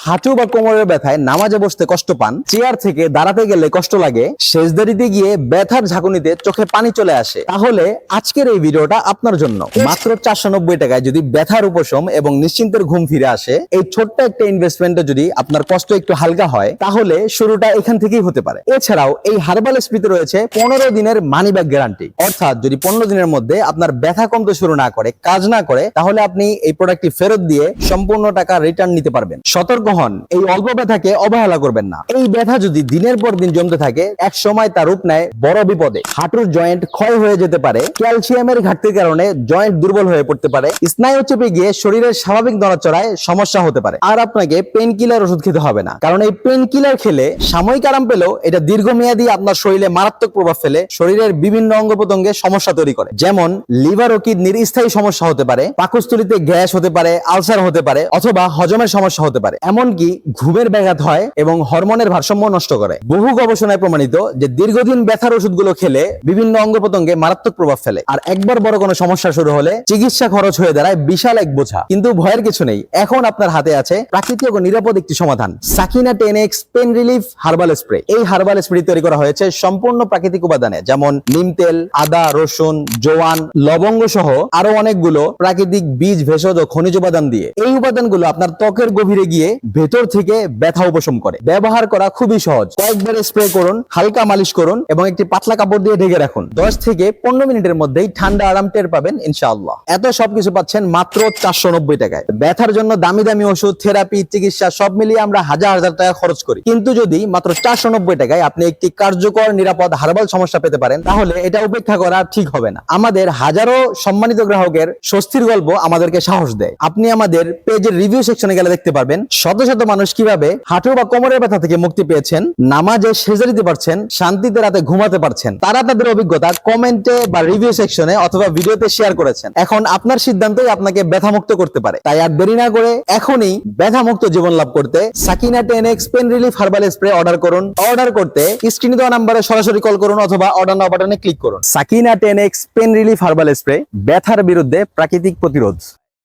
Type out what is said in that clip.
হাঁটু বা কোমরের ব্যথায় নামাজে বসতে কষ্ট পান, চেয়ার থেকে দাঁড়াতে গেলে কষ্ট লাগে, সেজদারিতে গিয়ে ব্যথার ঝাঁকুনিতে চোখে পানি চলে আসে, তাহলে আজকের এই ভিডিওটা আপনার জন্য। মাত্র 490 টাকায় যদি ব্যথার উপশম এবং নিশ্চিন্তের ঘুম ফিরে আসে, এই ছোট্ট একটা ইনভেস্টমেন্টে যদি আপনার কষ্ট একটু হালকা হয়, তাহলে শুরুটা এখান থেকেই হতে পারে। এছাড়াও এই হার্বাল স্প্রেতে রয়েছে 15 দিনের মানি ব্যাক গ্যারান্টি, অর্থাৎ যদি 15 দিনের মধ্যে আপনার ব্যথা কমতে শুরু না করে, কাজ না করে, তাহলে আপনি এই প্রোডাক্টটি ফেরত দিয়ে সম্পূর্ণ টাকা রিটার্ন নিতে পারবেন। সতর্ক হন, এই অল্প ব্যথাকে অবহেলা করবেন না। এই ব্যথা যদি দিনের পর দিন জমতে থাকে, এক সময় তার রূপ নেয় বড় বিপদে। হাঁটুর জয়েন্ট ক্ষয় হয়ে যেতে পারে, ক্যালসিয়ামের ঘাটতির কারণে জয়েন্ট দুর্বল হয়ে পড়তে পারে, স্নায়ু চেপে গিয়ে শরীরের স্বাভাবিক নড়াচড়ায় সমস্যা হতে পারে। আর আপনাকে পেন কিলার ওষুধ খেতে হবে না, কারণ এই পেন কিলার খেলে সাময়িক আরাম পেলেও এটা দীর্ঘমেয়াদী আপনার শরীরে মারাত্মক প্রভাব ফেলে, শরীরের বিভিন্ন অঙ্গ প্রত্যঙ্গে সমস্যা তৈরি করে। যেমন লিভার ও কিডনির স্থায়ী সমস্যা হতে পারে, পাকস্থলীতে গ্যাস হতে পারে, আলসার হতে পারে, অথবা হজমের সমস্যা হতে পারে। এমনকি ঘুমের ব্যাঘাত হয় এবং হরমোনের ভারসাম্য নষ্ট করে। বহু গবেষণায় প্রমাণিত যে দীর্ঘদিন ব্যথার ওষুধগুলো খেলে বিভিন্ন অঙ্গ প্রত্যঙ্গে মারাত্মক প্রভাব ফেলে, আর একবার বড় কোনো সমস্যা শুরু হলে চিকিৎসা খরচ হয়ে দাঁড়ায় বিশাল এক বোঝা। কিন্তু ভয়ের কিছু নেই, এখন আপনার হাতে আছে প্রাকৃতিক ও নিরাপদ একটি সমাধান, Sakina 10X pain relief herbal spray. এই হার্বাল স্প্রে তৈরি করা হয়েছে সম্পূর্ণ প্রাকৃতিক উপাদানে, যেমন নিম তেল, আদা, রসুন, জোয়ান, লবঙ্গ সহ আরো অনেকগুলো প্রাকৃতিক বীজ, ভেষজ ও খনিজ উপাদান দিয়ে। এই উপাদানগুলো আপনার ত্বকের গভীরে গিয়ে ভেতর থেকে ব্যথা উপশম করে। ব্যবহার করা খুবই সহজ, কয়েকবার স্প্রে করুন, হালকা মালিশ করুন এবং একটি পাতলা কাপড় দিয়ে ঢেকে রাখুন। 10 থেকে 15 মিনিটের মধ্যেই ঠান্ডা আরাম টের পাবেন ইনশাআল্লাহ। এত সবকিছু পাচ্ছেন মাত্র 490 টাকায়। ব্যথার জন্য দামি দামি ওষুধ, থেরাপি, চিকিৎসা সব মিলিয়ে আমরা হাজার হাজার টাকা খরচ করি, কিন্তু যদি মাত্র 490 টাকায় আপনি একটি কার্যকর, নিরাপদ হার্বাল সমস্যা পেতে পারেন, তাহলে এটা উপেক্ষা করা ঠিক হবে না। আমাদের হাজারো সম্মানিত গ্রাহকের স্বস্তির গল্প আমাদেরকে সাহস দেয়। আপনি আমাদের পেজের রিভিউ সেকশনে গেলে দেখতে পারবেন শত শত মানুষ কিভাবে হাঁটু বা কোমরের ব্যথা থেকে মুক্তি পেয়েছেন, নামাজে সেজদা দিতে পারছেন, শান্তিতে রাতে ঘুমাতে পারছেন। তারা তাদের অভিজ্ঞতা কমেন্টে বা রিভিউ সেকশনে অথবা ভিডিওতে শেয়ার করেছেন। এখন আপনার সিদ্ধান্তই আপনাকে ব্যথা মুক্ত করতে পারে। তাই আর দেরি না করে এখনই ব্যথা মুক্ত জীবন লাভ করতে Sakina 10X pain relief herbal spray order করুন। অর্ডার করতে স্ক্রিনে দেওয়া নাম্বারে সরাসরি কল করুন অথবা অর্ডার নাও বাটনে ক্লিক করুন। Sakina 10X pain relief herbal spray, ব্যথার বিরুদ্ধে প্রাকৃতিক প্রতিরোধ।